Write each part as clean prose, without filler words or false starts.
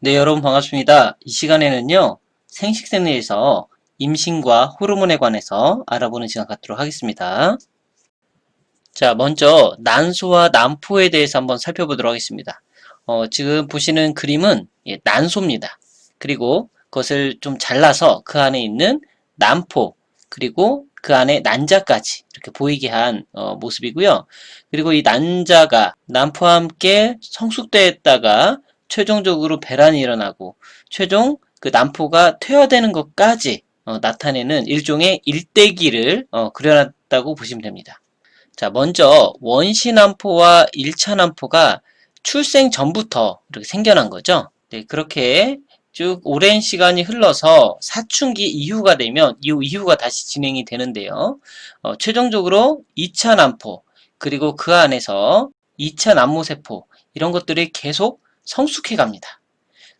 네, 여러분 반갑습니다. 이 시간에는요, 생식생리에서 임신과 호르몬에 관해서 알아보는 시간 갖도록 하겠습니다. 자, 먼저 난소와 난포에 대해서 한번 살펴보도록 하겠습니다. 지금 보시는 그림은 난소입니다. 그리고 그것을 좀 잘라서 그 안에 있는 난포, 그리고 그 안에 난자까지 이렇게 보이게 한 모습이고요. 그리고 이 난자가 난포와 함께 성숙되었다가 최종적으로 배란이 일어나고 최종 그 난포가 퇴화되는 것까지 나타내는 일종의 일대기를 그려놨다고 보시면 됩니다. 자, 먼저 원시 난포와 1차 난포가 출생 전부터 이렇게 생겨난 거죠. 네, 그렇게 쭉 오랜 시간이 흘러서 사춘기 이후가 되면 이후가 다시 진행이 되는데요. 최종적으로 2차 난포, 그리고 그 안에서 2차 난모세포, 이런 것들이 계속 성숙해 갑니다.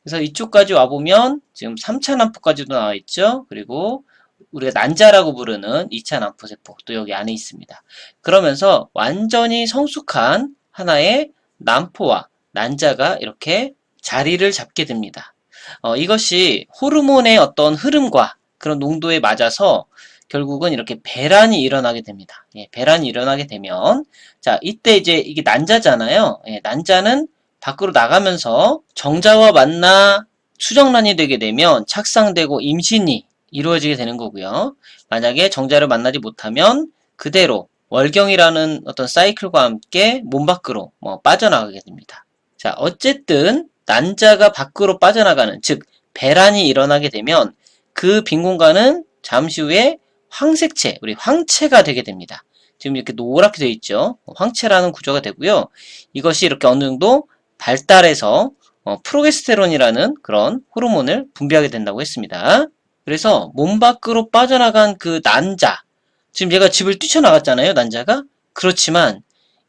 그래서 이쪽까지 와보면 지금 3차 난포까지도 나와 있죠. 그리고 우리가 난자라고 부르는 2차 난포세포 또 여기 안에 있습니다. 그러면서 완전히 성숙한 하나의 난포와 난자가 이렇게 자리를 잡게 됩니다. 이것이 호르몬의 어떤 흐름과 그런 농도에 맞아서 결국은 이렇게 배란이 일어나게 됩니다. 배란이 일어나게 되면 자, 이때 이제 이게 난자잖아요. 난자는 밖으로 나가면서 정자와 만나 수정란이 되게 되면 착상되고 임신이 이루어지게 되는 거고요. 만약에 정자를 만나지 못하면 그대로 월경이라는 어떤 사이클과 함께 몸 밖으로 빠져나가게 됩니다. 자, 어쨌든 난자가 밖으로 빠져나가는, 즉 배란이 일어나게 되면 그 빈 공간은 잠시 후에 황색체, 우리 황체가 되게 됩니다. 지금 이렇게 노랗게 되어 있죠. 황체라는 구조가 되고요. 이것이 이렇게 어느 정도 발달해서 프로게스테론이라는 그런 호르몬을 분비하게 된다고 했습니다. 그래서 몸 밖으로 빠져나간 그 난자, 지금 얘가 집을 뛰쳐나갔잖아요, 난자가. 그렇지만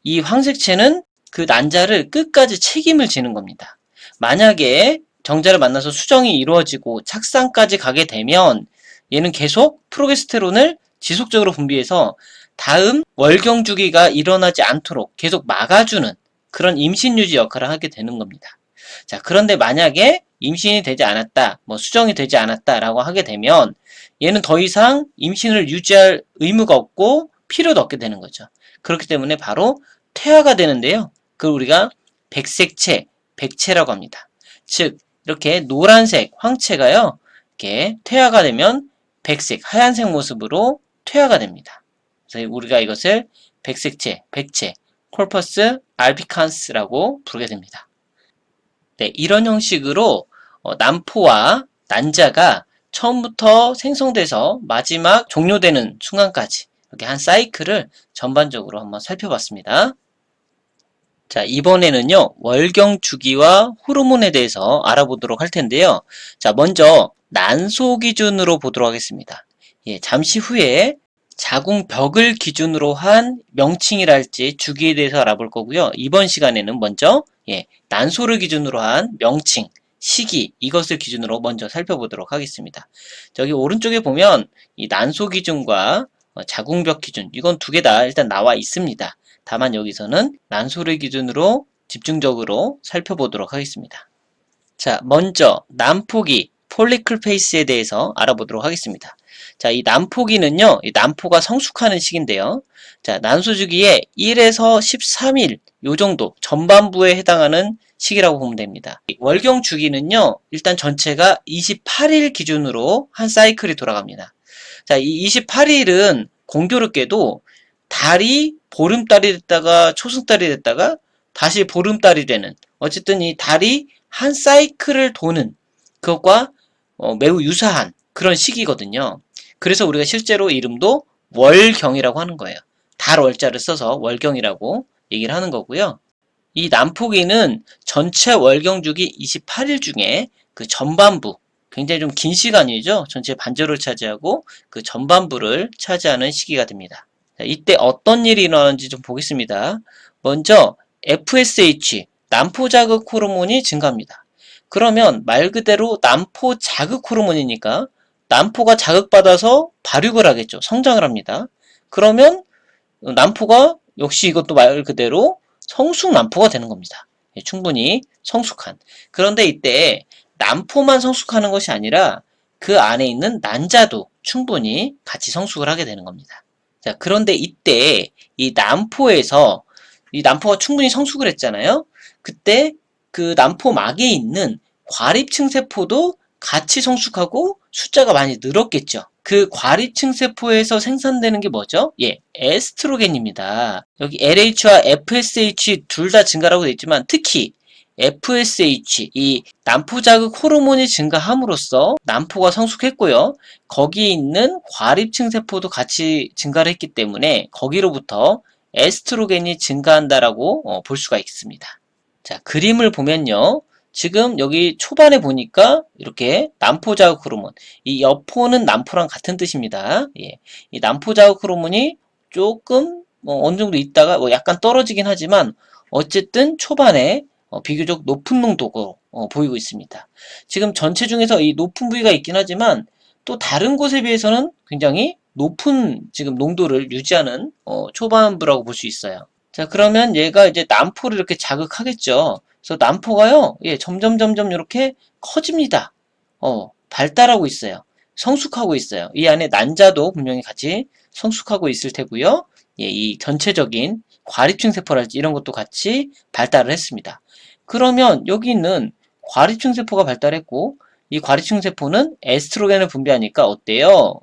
이 황색체는 그 난자를 끝까지 책임을 지는 겁니다. 만약에 정자를 만나서 수정이 이루어지고 착상까지 가게 되면 얘는 계속 프로게스테론을 지속적으로 분비해서 다음 월경 주기가 일어나지 않도록 계속 막아주는 그런 임신 유지 역할을 하게 되는 겁니다. 자, 그런데 만약에 임신이 되지 않았다, 수정이 되지 않았다라고 하게 되면 얘는 더 이상 임신을 유지할 의무가 없고 필요도 없게 되는 거죠. 그렇기 때문에 바로 퇴화가 되는데요. 그걸 우리가 백색체, 백체라고 합니다. 즉, 이렇게 노란색 황체가요, 이렇게 퇴화가 되면 백색, 하얀색 모습으로 퇴화가 됩니다. 그래서 우리가 이것을 백색체, 백체, 콜퍼스 알비칸스라고 부르게 됩니다. 네, 이런 형식으로 난포와 난자가 처음부터 생성돼서 마지막 종료되는 순간까지 이렇게 한 사이클을 전반적으로 한번 살펴봤습니다. 자, 이번에는요, 월경 주기와 호르몬에 대해서 알아보도록 할 텐데요. 자, 먼저 난소 기준으로 보도록 하겠습니다. 잠시 후에 자궁벽을 기준으로 한 명칭이랄지 주기에 대해서 알아볼 거고요. 이번 시간에는 먼저 난소를 기준으로 한 명칭, 시기, 이것을 기준으로 먼저 살펴보도록 하겠습니다. 저기 오른쪽에 보면 이 난소 기준과 자궁벽 기준, 이건 두 개 다 일단 나와 있습니다. 다만 여기서는 난소를 기준으로 집중적으로 살펴보도록 하겠습니다. 자, 먼저 난포기, 폴리클 페이스에 대해서 알아보도록 하겠습니다. 자, 이 난포기는요, 이 난포가 성숙하는 시기인데요. 자, 난소 주기의 1에서 13일, 요 정도, 전반부에 해당하는 시기라고 보면 됩니다. 월경 주기는요, 일단 전체가 28일 기준으로 한 사이클이 돌아갑니다. 자, 이 28일은 공교롭게도 달이 보름달이 됐다가 초승달이 됐다가 다시 보름달이 되는, 어쨌든 이 달이 한 사이클을 도는 그것과 매우 유사한 그런 시기거든요. 그래서 우리가 실제로 이름도 월경이라고 하는 거예요. 달 월자를 써서 월경이라고 얘기를 하는 거고요. 이 난포기는 전체 월경 주기 28일 중에 그 전반부, 굉장히 좀 긴 시간이죠. 전체 반절을 차지하고 그 전반부를 차지하는 시기가 됩니다. 자, 이때 어떤 일이 일어나는지 좀 보겠습니다. 먼저 FSH, 난포 자극 호르몬이 증가합니다. 그러면 말 그대로 난포 자극 호르몬이니까 난포가 자극받아서 발육을 하겠죠. 성장을 합니다. 그러면 난포가 역시 이것도 말 그대로 성숙 난포가 되는 겁니다. 충분히 성숙한. 그런데 이때 난포만 성숙하는 것이 아니라 그 안에 있는 난자도 충분히 같이 성숙을 하게 되는 겁니다. 자, 그런데 이때 이 난포에서 이 난포가 충분히 성숙을 했잖아요. 그때 그 난포막에 있는 과립층 세포도 같이 성숙하고 숫자가 많이 늘었겠죠. 그 과립층 세포에서 생산되는 게 뭐죠? 예, 에스트로겐입니다. 여기 LH와 FSH 둘 다 증가라고 되어 있지만 특히 FSH, 이 난포 자극 호르몬이 증가함으로써 난포가 성숙했고요. 거기에 있는 과립층 세포도 같이 증가를 했기 때문에 거기로부터 에스트로겐이 증가한다라고 볼 수가 있습니다. 자, 그림을 보면요. 지금 여기 초반에 보니까 이렇게 난포 자극 호르몬, 이 여포는 난포랑 같은 뜻입니다. 예, 이 난포 자극 호르몬이 조금 어느 정도 있다가 약간 떨어지긴 하지만 어쨌든 초반에 비교적 높은 농도로 보이고 있습니다. 지금 전체 중에서 이 높은 부위가 있긴 하지만 또 다른 곳에 비해서는 굉장히 높은 지금 농도를 유지하는 초반부라고 볼 수 있어요. 자, 그러면 얘가 이제 난포를 이렇게 자극하겠죠. 그래서 난포가요, 예, 점점 이렇게 커집니다. 발달하고 있어요. 성숙하고 있어요. 이 안에 난자도 분명히 같이 성숙하고 있을 테고요. 예, 이 전체적인 과립층 세포랄지 이런 것도 같이 발달을 했습니다. 그러면 여기 있는 과립층 세포가 발달했고 이 과립층 세포는 에스트로겐을 분비하니까 어때요?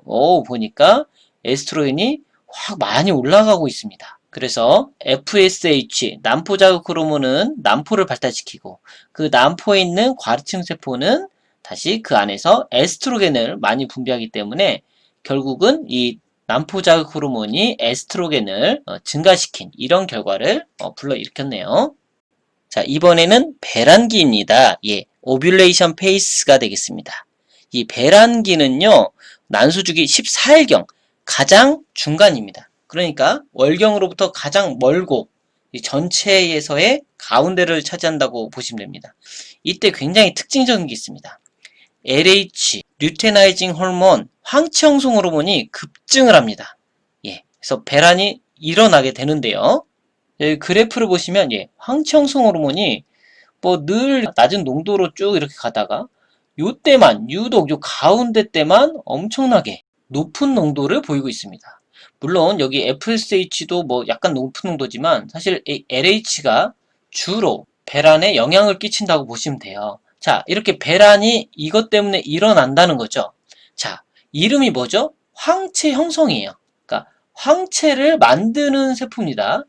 보니까 에스트로겐이 확 많이 올라가고 있습니다. 그래서 FSH, 난포 자극 호르몬은 난포를 발달시키고 그 난포에 있는 과립층 세포는 다시 그 안에서 에스트로겐을 많이 분비하기 때문에 결국은 이 난포 자극 호르몬이 에스트로겐을 증가시킨 이런 결과를 불러일으켰네요. 자, 이번에는 배란기입니다. 예, 오뷸레이션 페이스가 되겠습니다. 이 배란기는요, 난소주기 14일경 가장 중간입니다. 그러니까 월경으로부터 가장 멀고 이 전체에서의 가운데를 차지한다고 보시면 됩니다. 이때 굉장히 특징적인 게 있습니다. LH, 류테나이징 호르몬, 황체 형성 호르몬이 급증을 합니다. 예, 그래서 배란이 일어나게 되는데요. 여기 그래프를 보시면 예, 황체 형성 호르몬이 뭐 늘 낮은 농도로 쭉 이렇게 가다가 요때만 유독 요 가운데 때만 엄청나게 높은 농도를 보이고 있습니다. 물론 여기 FSH도 뭐 약간 높은 농도지만 사실 LH가 주로 배란에 영향을 끼친다고 보시면 돼요. 자, 이렇게 배란이 이것 때문에 일어난다는 거죠. 자, 이름이 뭐죠? 황체 형성이에요. 그러니까 황체를 만드는 세포입니다.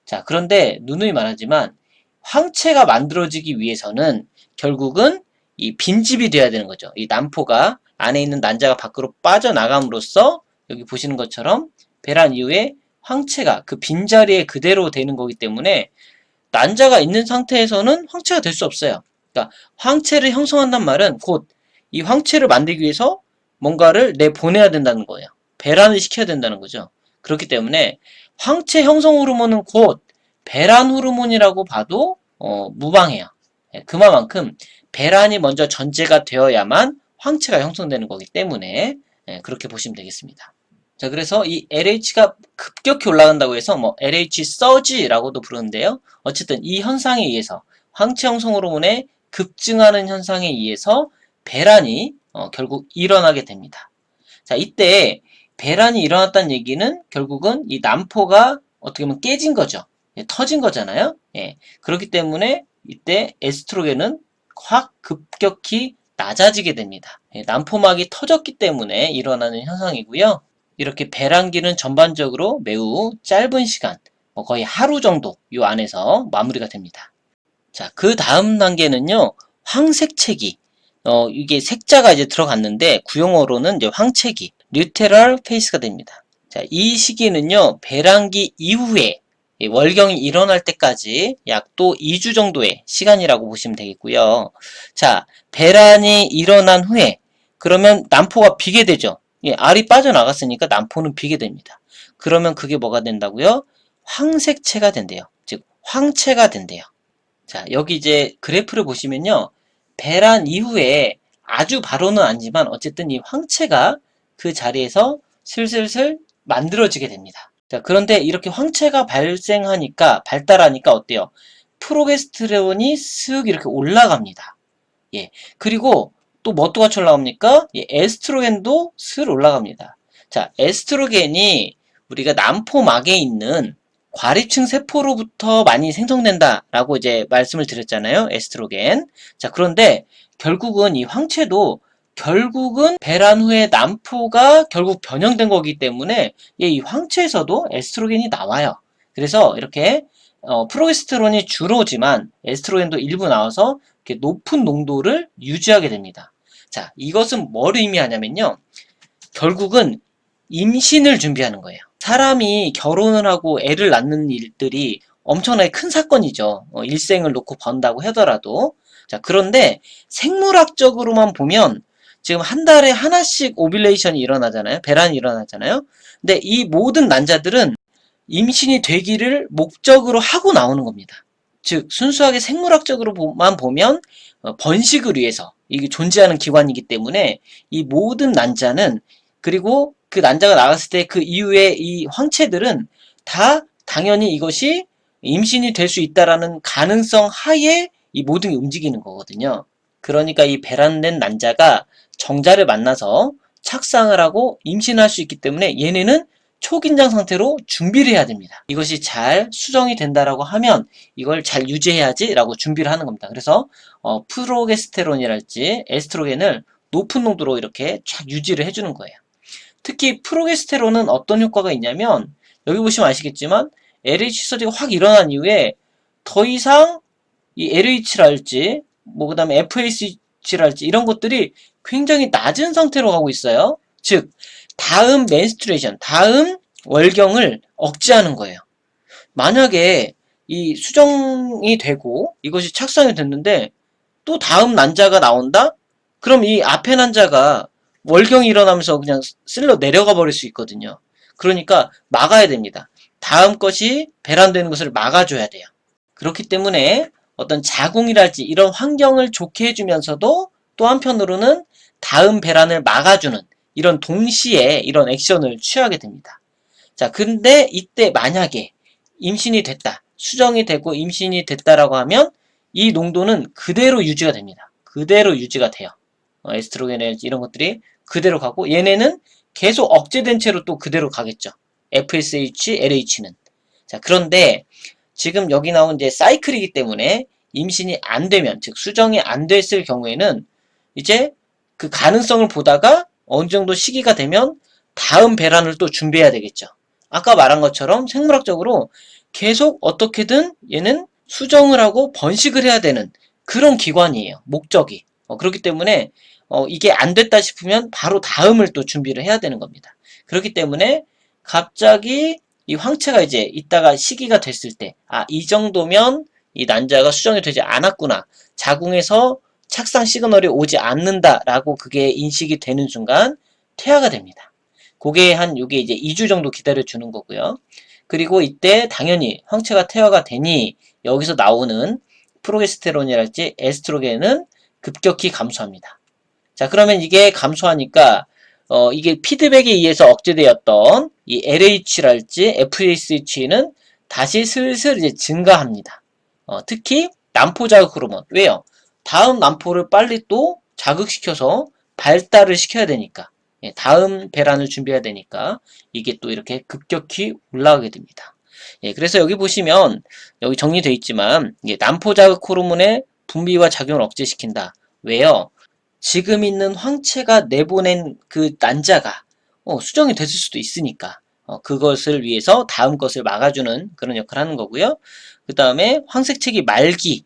자, 그런데 누누이 말하지만 황체가 만들어지기 위해서는 결국은 이 빈집이 돼야 되는 거죠. 이 난포가 안에 있는 난자가 밖으로 빠져나감으로써 여기 보시는 것처럼 배란 이후에 황체가 그 빈자리에 그대로 되는 거기 때문에 난자가 있는 상태에서는 황체가 될 수 없어요. 그러니까 황체를 형성한단 말은 곧 이 황체를 만들기 위해서 뭔가를 내보내야 된다는 거예요. 배란을 시켜야 된다는 거죠. 그렇기 때문에 황체 형성 호르몬은 곧 배란 호르몬이라고 봐도 무방해요. 그만큼 배란이 먼저 전제가 되어야만 황체가 형성되는 거기 때문에 그렇게 보시면 되겠습니다. 자, 그래서 이 LH가 급격히 올라간다고 해서 뭐 LH 서지라고도 부르는데요. 어쨌든 이 현상에 의해서 황체 형성 호르몬의 급증하는 현상에 의해서 배란이 결국 일어나게 됩니다. 자, 이때 배란이 일어났다는 얘기는 결국은 이 난포가 어떻게 보면 깨진 거죠. 예, 터진 거잖아요. 예, 그렇기 때문에 이때 에스트로겐은 확 급격히 낮아지게 됩니다. 예, 난포막이 터졌기 때문에 일어나는 현상이고요. 이렇게 배란기는 전반적으로 매우 짧은 시간, 거의 하루 정도 이 안에서 마무리가 됩니다. 자, 그 다음 단계는요, 황색체기. 이게 색자가 이제 들어갔는데 구용어로는 이제 황체기, 뉴테럴 페이스가 됩니다. 자, 이 시기는요, 배란기 이후에 월경이 일어날 때까지 약 또 2주 정도의 시간이라고 보시면 되겠고요. 자, 배란이 일어난 후에 그러면 난포가 비게 되죠. 예, 알이 빠져나갔으니까 난포는 비게 됩니다. 그러면 그게 뭐가 된다고요? 황색체가 된대요. 즉 황체가 된대요. 자, 여기 이제 그래프를 보시면요. 배란 이후에 아주 바로는 아니지만 어쨌든 이 황체가 그 자리에서 슬슬슬 만들어지게 됩니다. 자, 그런데 이렇게 황체가 발달하니까 어때요? 프로게스테론이 쓱 이렇게 올라갑니다. 예. 그리고 또 뭐 또 같이 올라갑니까? 예, 에스트로겐도 슬 올라갑니다. 자, 에스트로겐이 우리가 난포막에 있는 과립층 세포로부터 많이 생성된다라고 이제 말씀을 드렸잖아요. 에스트로겐. 자, 그런데 결국은 이 황체도 결국은 배란 후에 난포가 결국 변형된 거기 때문에 예, 이 황체에서도 에스트로겐이 나와요. 그래서 이렇게 프로게스테론이 주로지만 에스트로겐도 일부 나와서 이렇게 높은 농도를 유지하게 됩니다. 자, 이것은 뭘 의미하냐면요. 결국은 임신을 준비하는 거예요. 사람이 결혼을 하고 애를 낳는 일들이 엄청나게 큰 사건이죠. 일생을 놓고 번다고 하더라도. 자, 그런데 생물학적으로만 보면 지금 한 달에 하나씩 오뷸레이션이 일어나잖아요. 배란이 일어나잖아요. 근데 이 모든 난자들은 임신이 되기를 목적으로 하고 나오는 겁니다. 즉 순수하게 생물학적으로만 보면 번식을 위해서 이게 존재하는 기관이기 때문에 이 모든 난자는 그리고 그 난자가 나갔을 때 그 이후에 이 황체들은 다 당연히 이것이 임신이 될 수 있다라는 가능성 하에 이 모든 게 움직이는 거거든요. 그러니까 이 배란된 난자가 정자를 만나서 착상을 하고 임신할 수 있기 때문에 얘네는 초긴장 상태로 준비를 해야 됩니다. 이것이 잘 수정이 된다라고 하면 이걸 잘 유지해야지 라고 준비를 하는 겁니다. 그래서 프로게스테론이랄지 에스트로겐을 높은 농도로 이렇게 쫙 유지를 해주는 거예요. 특히 프로게스테론은 어떤 효과가 있냐면 여기 보시면 아시겠지만 LH 서지가 확 일어난 이후에 더 이상 이 LH랄지 뭐 그다음에 FAC랄지 이런 것들이 굉장히 낮은 상태로 가고 있어요. 즉 다음 menstruation, 다음 월경을 억제하는 거예요. 만약에 이 수정이 되고 이것이 착상이 됐는데 또 다음 난자가 나온다? 그럼 이 앞에 난자가 월경이 일어나면서 그냥 쓸려 내려가 버릴 수 있거든요. 그러니까 막아야 됩니다. 다음 것이 배란되는 것을 막아줘야 돼요. 그렇기 때문에 어떤 자궁이랄지 이런 환경을 좋게 해주면서도 또 한편으로는 다음 배란을 막아주는 이런 동시에 이런 액션을 취하게 됩니다. 자, 근데 이때 만약에 임신이 됐다, 수정이 되고 임신이 됐다라고 하면 이 농도는 그대로 유지가 됩니다. 그대로 유지가 돼요. 에스트로겐 이런 것들이 그대로 가고 얘네는 계속 억제된 채로 또 그대로 가겠죠. FSH, LH는. 자, 그런데 지금 여기 나온 이제 사이클이기 때문에 임신이 안 되면, 즉 수정이 안 됐을 경우에는 이제 그 가능성을 보다가 어느 정도 시기가 되면 다음 배란을 또 준비해야 되겠죠. 아까 말한 것처럼 생물학적으로 계속 어떻게든 얘는 수정을 하고 번식을 해야 되는 그런 기관이에요. 목적이. 그렇기 때문에 이게 안 됐다 싶으면 바로 다음을 또 준비를 해야 되는 겁니다. 그렇기 때문에 갑자기 이 황체가 이제 있다가 시기가 됐을 때, 아, 이 정도면 이 난자가 수정이 되지 않았구나. 자궁에서 착상 시그널이 오지 않는다라고 그게 인식이 되는 순간 퇴화가 됩니다. 그게 요게 이제 2주 정도 기다려 주는 거고요. 그리고 이때 당연히 황체가 퇴화가 되니 여기서 나오는 프로게스테론이랄지 에스트로겐은 급격히 감소합니다. 자, 그러면 이게 감소하니까 이게 피드백에 의해서 억제되었던 이 LH랄지 FSH는 다시 슬슬 이제 증가합니다. 특히 난포 자극 호르몬. 왜요? 다음 난포를 빨리 또 자극시켜서 발달을 시켜야 되니까. 예, 다음 배란을 준비해야 되니까 이게 또 이렇게 급격히 올라가게 됩니다. 예, 그래서 여기 보시면 여기 정리되어 있지만 난포 자극 호르몬의 분비와 작용을 억제시킨다. 왜요? 지금 있는 황체가 내보낸 그 난자가 수정이 됐을 수도 있으니까 그것을 위해서 다음 것을 막아주는 그런 역할을 하는 거고요. 그 다음에 황색체기 말기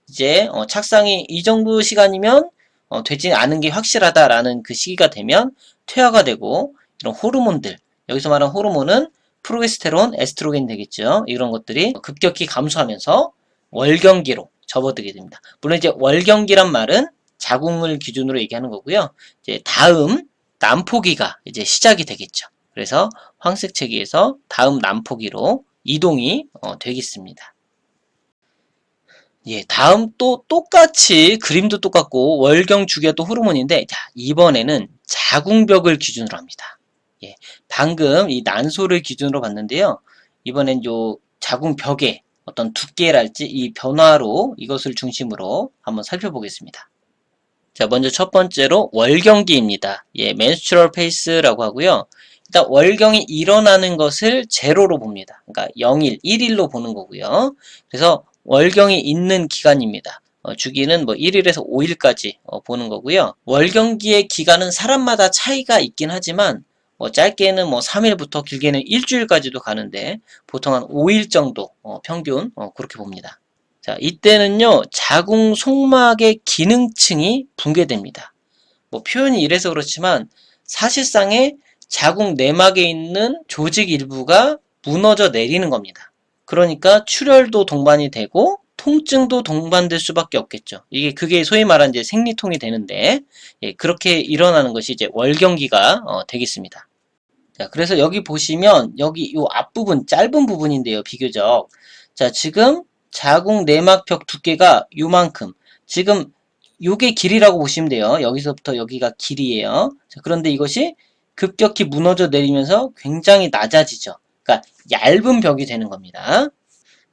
이제 착상이 이 정도 시간이면 되지 않은 게 확실하다라는 그 시기가 되면 퇴화가 되고 이런 호르몬들 여기서 말하는 호르몬은 프로게스테론, 에스트로겐 되겠죠. 이런 것들이 급격히 감소하면서 월경기로 접어들게 됩니다. 물론 이제 월경기란 말은 자궁을 기준으로 얘기하는 거고요. 이제 다음 난포기가 이제 시작이 되겠죠. 그래서 황색체기에서 다음 난포기로 이동이 되겠습니다. 예, 다음 또 똑같이 그림도 똑같고 월경 주기가 또 호르몬인데 자, 이번에는 자궁벽을 기준으로 합니다. 예, 방금 이 난소를 기준으로 봤는데요. 이번엔 요 자궁벽의 어떤 두께랄지 이 변화로 이것을 중심으로 한번 살펴보겠습니다. 자, 먼저 첫 번째로 월경기입니다. 예, menstrual pace라고 하고요. 일단 월경이 일어나는 것을 제로로 봅니다. 그러니까 0일, 1일로 보는 거고요. 그래서 월경이 있는 기간입니다. 주기는 뭐 1일에서 5일까지 보는 거고요. 월경기의 기간은 사람마다 차이가 있긴 하지만 짧게는 뭐 3일부터 길게는 일주일까지도 가는데 보통 한 5일 정도 평균 그렇게 봅니다. 자, 이때는요, 자궁 속막의 기능층이 붕괴됩니다. 뭐 표현이 이래서 그렇지만 사실상의 자궁 내막에 있는 조직 일부가 무너져 내리는 겁니다. 그러니까 출혈도 동반이 되고 통증도 동반될 수밖에 없겠죠. 그게 소위 말하는 이제 생리통이 되는데, 예, 그렇게 일어나는 것이 이제 월경기가 되겠습니다. 자, 그래서 여기 보시면 여기 요 앞부분 짧은 부분인데요, 비교적. 자, 지금 자궁 내막벽 두께가 요만큼. 지금 요게 길이라고 보시면 돼요. 여기서부터 여기가 길이에요. 자, 그런데 이것이 급격히 무너져 내리면서 굉장히 낮아지죠. 그러니까 얇은 벽이 되는 겁니다.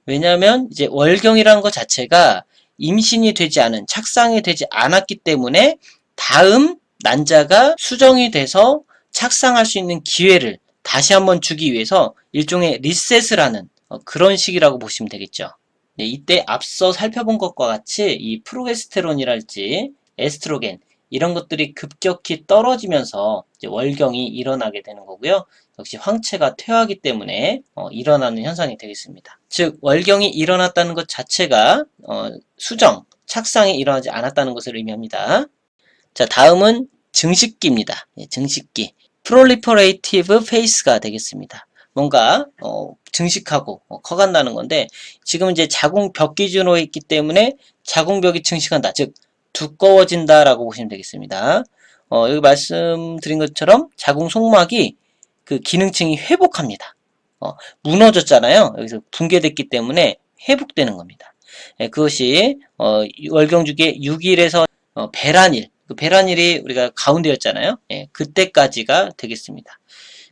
왜냐하면 이제 월경이라는 것 자체가 임신이 되지 않은, 착상이 되지 않았기 때문에 다음 난자가 수정이 돼서 착상할 수 있는 기회를 다시 한번 주기 위해서 일종의 리셋을 하는 그런 시기라고 보시면 되겠죠. 네, 이때 앞서 살펴본 것과 같이 이 프로게스테론이랄지 에스트로겐 이런 것들이 급격히 떨어지면서 이제 월경이 일어나게 되는 거고요. 역시 황체가 퇴화하기 때문에 일어나는 현상이 되겠습니다. 즉 월경이 일어났다는 것 자체가 수정, 착상이 일어나지 않았다는 것을 의미합니다. 자, 다음은 증식기입니다. 예, 증식기. 프롤리퍼레이티브 페이스가 되겠습니다. 뭔가 증식하고 커간다는 건데 지금 이제 자궁벽 기준으로 있기 때문에 자궁벽이 증식한다. 즉 두꺼워진다라고 보시면 되겠습니다. 여기 말씀드린 것처럼 자궁 속막이 그 기능층이 회복합니다. 무너졌잖아요. 여기서 붕괴됐기 때문에 회복되는 겁니다. 예, 그것이 월경주기의 6일에서 배란일, 그 배란일이 우리가 가운데였잖아요. 예, 그때까지가 되겠습니다.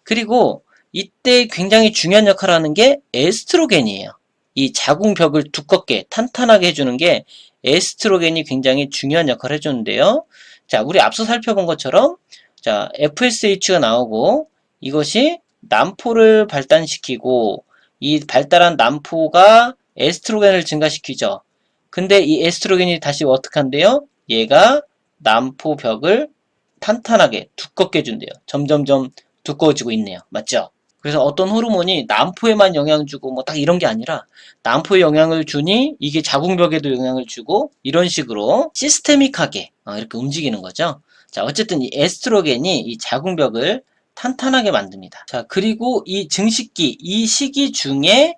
그리고 이때 굉장히 중요한 역할을 하는 게 에스트로겐이에요. 이 자궁벽을 두껍게 탄탄하게 해주는 게 에스트로겐이 굉장히 중요한 역할을 해주는데요. 자, 우리 앞서 살펴본 것처럼 자, FSH가 나오고 이것이 난포를 발달시키고 이 발달한 난포가 에스트로겐을 증가시키죠. 근데 이 에스트로겐이 다시 어떻게 한대요? 얘가 난포벽을 탄탄하게 두껍게 해준대요. 점점점 두꺼워지고 있네요. 맞죠? 그래서 어떤 호르몬이 난포에만 영향을 주고 뭐 딱 이런 게 아니라 난포에 영향을 주니 이게 자궁벽에도 영향을 주고 이런 식으로 시스테믹하게 이렇게 움직이는 거죠. 자, 어쨌든 이 에스트로겐이 이 자궁벽을 탄탄하게 만듭니다. 자, 그리고 이 증식기, 이 시기 중에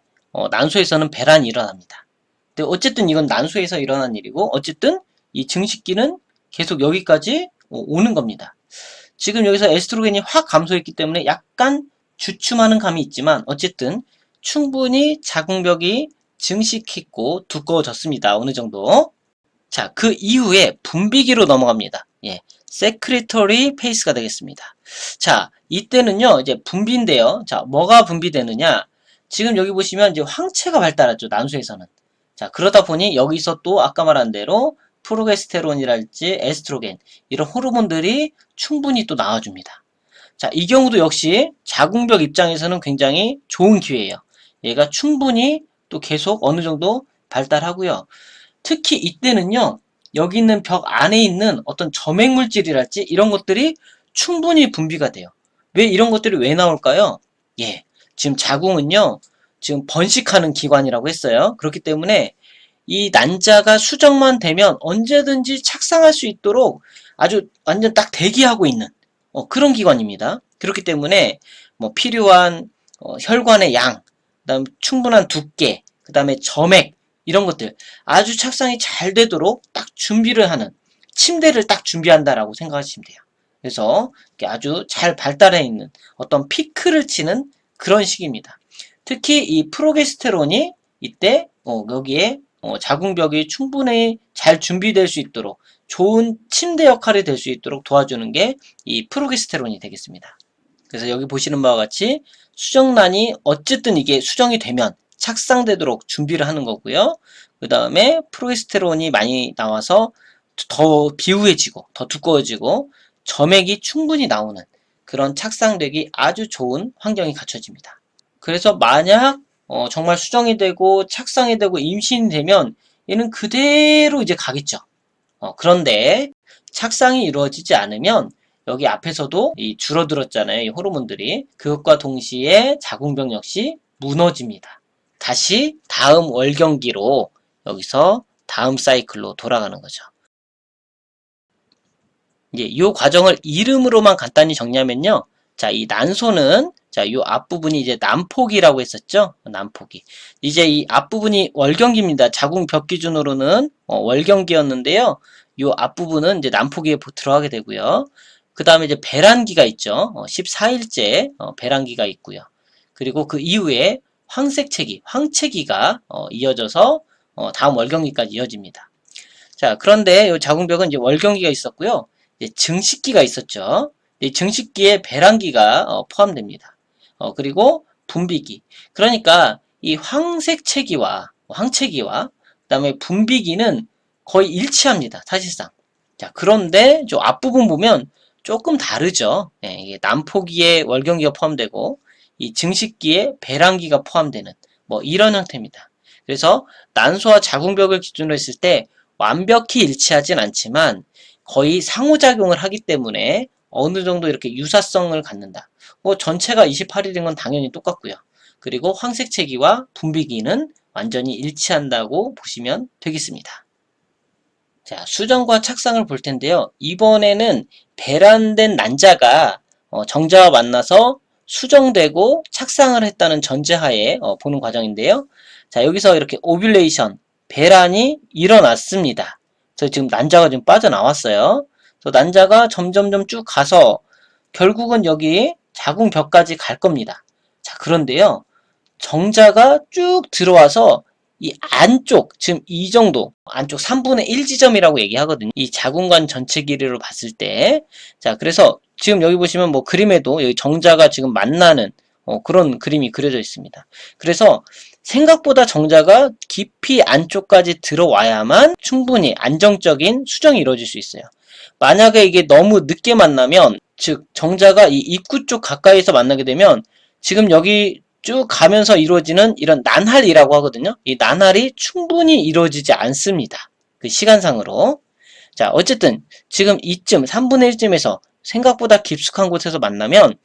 난소에서는 배란이 일어납니다. 근데 어쨌든 이건 난소에서 일어난 일이고 어쨌든 이 증식기는 계속 여기까지 오는 겁니다. 지금 여기서 에스트로겐이 확 감소했기 때문에 약간 주춤하는 감이 있지만 어쨌든 충분히 자궁벽이 증식했고 두꺼워졌습니다. 어느 정도. 자, 그 이후에 분비기로 넘어갑니다. 예, 세크리터리 페이스가 되겠습니다. 자, 이때는요, 이제 분비인데요. 자, 뭐가 분비되느냐? 지금 여기 보시면 이제 황체가 발달하죠, 난소에서는. 자, 그러다 보니 여기서 또 아까 말한 대로 프로게스테론이랄지 에스트로겐 이런 호르몬들이 충분히 또 나와줍니다. 자, 이 경우도 역시 자궁벽 입장에서는 굉장히 좋은 기회예요. 얘가 충분히 또 계속 어느 정도 발달하고요. 특히 이때는요, 여기 있는 벽 안에 있는 어떤 점액물질이랄지 이런 것들이 충분히 분비가 돼요. 왜 이런 것들이 왜 나올까요? 예, 지금 자궁은요, 지금 번식하는 기관이라고 했어요. 그렇기 때문에 이 난자가 수정만 되면 언제든지 착상할 수 있도록 아주 완전 딱 대기하고 있는 그런 기관입니다. 그렇기 때문에 뭐 필요한 혈관의 양, 그다음 충분한 두께, 그다음에 점액 이런 것들 아주 착상이 잘 되도록 딱 준비를 하는 침대를 딱 준비한다라고 생각하시면 돼요. 그래서 아주 잘 발달해 있는 어떤 피크를 치는 그런 시기입니다. 특히 이 프로게스테론이 이때 여기에 자궁벽이 충분히 잘 준비될 수 있도록 좋은 침대 역할이 될 수 있도록 도와주는 게 이 프로게스테론이 되겠습니다. 그래서 여기 보시는 바와 같이 수정란이 어쨌든 이게 수정이 되면 착상되도록 준비를 하는 거고요. 그 다음에 프로게스테론이 많이 나와서 더 비우해지고 더 두꺼워지고 점액이 충분히 나오는 그런 착상되기 아주 좋은 환경이 갖춰집니다. 그래서 만약 정말 수정이 되고 착상이 되고 임신이 되면 얘는 그대로 이제 가겠죠. 그런데 착상이 이루어지지 않으면 여기 앞에서도 이 줄어들었잖아요. 이 호르몬들이. 그것과 동시에 자궁벽 역시 무너집니다. 다시 다음 월경기로 여기서 다음 사이클로 돌아가는 거죠. 이제 이 과정을 이름으로만 간단히 정리하면요. 자, 이 난소는 자, 이 앞부분이 이제 난폭이라고 했었죠. 난폭이. 이제 이 앞부분이 월경기입니다. 자궁벽 기준으로는 월경기였는데요. 이 앞부분은 이제 난폭기에 들어가게 되고요. 그 다음에 이제 배란기가 있죠. 14일째 배란기가 있고요. 그리고 그 이후에 황색체기, 황체기가 이어져서 다음 월경기까지 이어집니다. 자, 그런데 이 자궁벽은 이제 월경기가 있었고요. 이제 증식기가 있었죠. 이 증식기에 배란기가 포함됩니다. 그리고 분비기. 그러니까 이 황색체기와 황체기와 그다음에 분비기는 거의 일치합니다. 사실상. 자, 그런데 저 앞부분 보면 조금 다르죠. 예, 이게 난포기에 월경기가 포함되고 이 증식기에 배란기가 포함되는 뭐 이런 형태입니다. 그래서 난소와 자궁벽을 기준으로 했을 때 완벽히 일치하진 않지만 거의 상호작용을 하기 때문에 어느 정도 이렇게 유사성을 갖는다. 뭐 전체가 28일인 건 당연히 똑같고요. 그리고 황색체기와 분비기는 완전히 일치한다고 보시면 되겠습니다. 자, 수정과 착상을 볼 텐데요. 이번에는 배란된 난자가 정자와 만나서 수정되고 착상을 했다는 전제하에 보는 과정인데요. 자, 여기서 이렇게 오뷸레이션, 배란이 일어났습니다. 그래서 지금 난자가 지금 빠져나왔어요. 그래서 난자가 점점점 쭉 가서 결국은 여기 자궁벽까지 갈 겁니다. 자, 그런데요. 정자가 쭉 들어와서 이 안쪽, 지금 이 정도, 안쪽 3분의 1 지점이라고 얘기하거든요. 이 자궁관 전체 길이로 봤을 때. 자, 그래서 지금 여기 보시면 뭐 그림에도 여기 정자가 지금 만나는 그런 그림이 그려져 있습니다. 그래서 생각보다 정자가 깊이 안쪽까지 들어와야만 충분히 안정적인 수정이 이루어질 수 있어요. 만약에 이게 너무 늦게 만나면, 즉 정자가 이 입구 쪽 가까이서 만나게 되면 지금 여기 쭉 가면서 이루어지는 이런 난할이라고 하거든요. 이 난할이 충분히 이루어지지 않습니다. 그 시간상으로. 자, 어쨌든 지금 이쯤 3분의 1쯤에서 생각보다 깊숙한 곳에서 만나면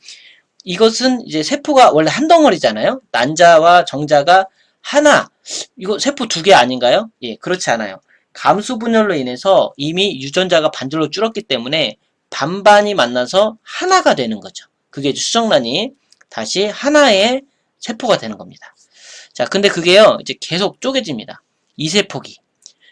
이것은 이제 세포가 원래 한 덩어리잖아요. 난자와 정자가 하나, 이거 세포 2개 아닌가요? 예, 그렇지 않아요. 감수 분열로 인해서 이미 유전자가 반절로 줄었기 때문에 반반이 만나서 하나가 되는 거죠. 그게 수정란이 다시 하나의 세포가 되는 겁니다. 자, 근데 그게요, 이제 계속 쪼개집니다. 2세포기.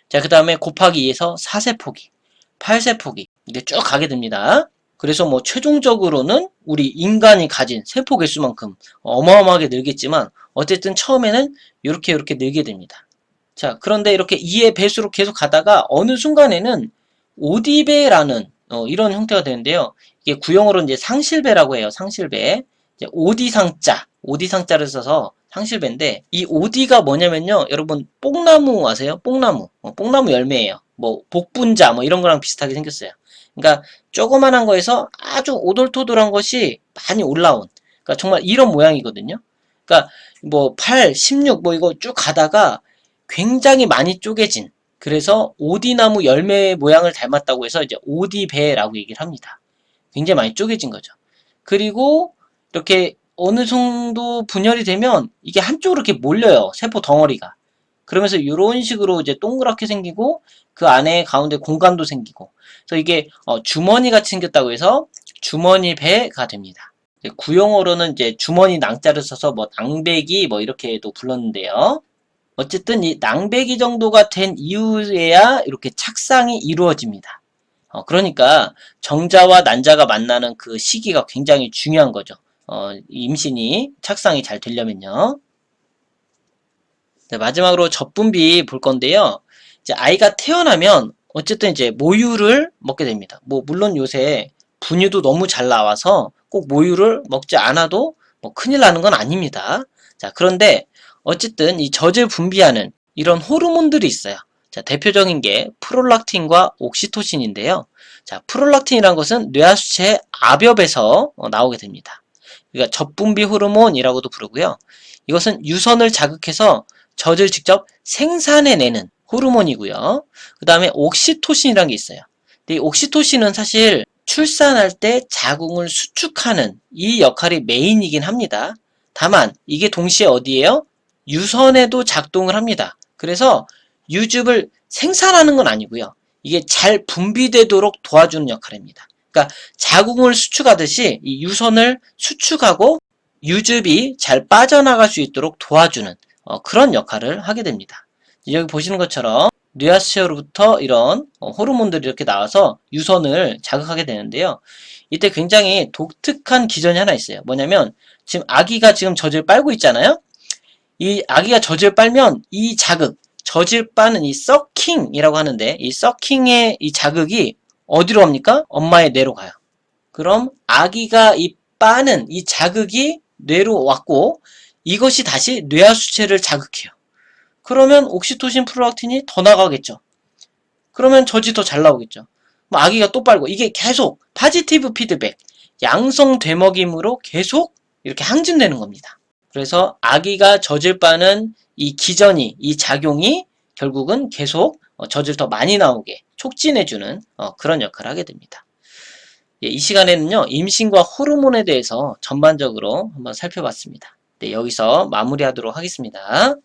자, 그 다음에 곱하기 2에서 4세포기, 8세포기. 이게 쭉 가게 됩니다. 그래서 뭐 최종적으로는 우리 인간이 가진 세포 개수만큼 어마어마하게 늘겠지만 어쨌든 처음에는 이렇게 늘게 됩니다. 자, 그런데 이렇게 2의 배수로 계속 가다가 어느 순간에는 오디배라는 이런 형태가 되는데요. 이게 구형으로 이제 상실배라고 해요. 상실배. 이제 오디상자를 써서 상실배인데 이 오디가 뭐냐면요. 여러분 뽕나무 아세요? 뽕나무. 뽕나무 열매예요. 뭐 복분자 뭐 이런 거랑 비슷하게 생겼어요. 그러니까 조그만한 거에서 아주 오돌토돌한 것이 많이 올라온. 그러니까 정말 이런 모양이거든요. 그러니까 뭐 8, 16 뭐 이거 쭉 가다가 굉장히 많이 쪼개진, 그래서 오디나무 열매 모양을 닮았다고 해서 이제 오디배라고 얘기를 합니다. 굉장히 많이 쪼개진 거죠. 그리고 이렇게 어느 정도 분열이 되면 이게 한쪽으로 이렇게 몰려요. 세포 덩어리가. 그러면서 이런 식으로 이제 동그랗게 생기고 그 안에 가운데 공간도 생기고, 그래서 이게 주머니 같이 생겼다고 해서 주머니 배가 됩니다. 구용어로는 이제 주머니 낭자를 써서 뭐 낭배기 뭐 이렇게도 불렀는데요. 어쨌든 이 낭배기 정도가 된 이후에야 이렇게 착상이 이루어집니다. 그러니까 정자와 난자가 만나는 그 시기가 굉장히 중요한 거죠. 임신이 착상이 잘 되려면요. 네, 마지막으로 젖분비 볼 건데요. 이제 아이가 태어나면 어쨌든 이제 모유를 먹게 됩니다. 뭐 물론 요새 분유도 너무 잘 나와서 꼭 모유를 먹지 않아도 뭐 큰일 나는 건 아닙니다. 자, 그런데 어쨌든 이 젖을 분비하는 이런 호르몬들이 있어요. 자, 대표적인 게 프롤락틴과 옥시토신인데요. 자, 프롤락틴이란 것은 뇌하수체의 압엽에서 나오게 됩니다. 그러니까 젖분비 호르몬이라고도 부르고요. 이것은 유선을 자극해서 젖을 직접 생산해내는 호르몬이고요. 그 다음에 옥시토신이라는 게 있어요. 근데 이 옥시토신은 사실 출산할 때 자궁을 수축하는 이 역할이 메인이긴 합니다. 다만 이게 동시에 어디에요? 유선에도 작동을 합니다. 그래서 유즙을 생산하는 건 아니고요. 이게 잘 분비되도록 도와주는 역할입니다. 그러니까 자궁을 수축하듯이 이 유선을 수축하고 유즙이 잘 빠져나갈 수 있도록 도와주는 그런 역할을 하게 됩니다. 여기 보시는 것처럼 뇌하수체로부터 이런 호르몬들이 이렇게 나와서 유선을 자극하게 되는데요. 이때 굉장히 독특한 기전이 하나 있어요. 뭐냐면 지금 아기가 지금 젖을 빨고 있잖아요. 이 아기가 젖을 빨면 이 자극, 젖을 빠는 이 서킹이라고 하는데 이 서킹의 이 자극이 어디로 갑니까? 엄마의 뇌로 가요. 그럼 아기가 이 빠는 이 자극이 뇌로 왔고 이것이 다시 뇌하수체를 자극해요. 그러면 옥시토신 프롤락틴이 더 나가겠죠. 그러면 젖이 더 잘 나오겠죠. 아기가 또 빨고 이게 계속 파지티브 피드백, 양성 되먹임으로 계속 이렇게 항진되는 겁니다. 그래서 아기가 젖을 빠는 이 기전이, 이 작용이 결국은 계속 젖을 더 많이 나오게 촉진해주는 그런 역할을 하게 됩니다. 예, 이 시간에는요, 임신과 호르몬에 대해서 전반적으로 한번 살펴봤습니다. 네, 여기서 마무리하도록 하겠습니다.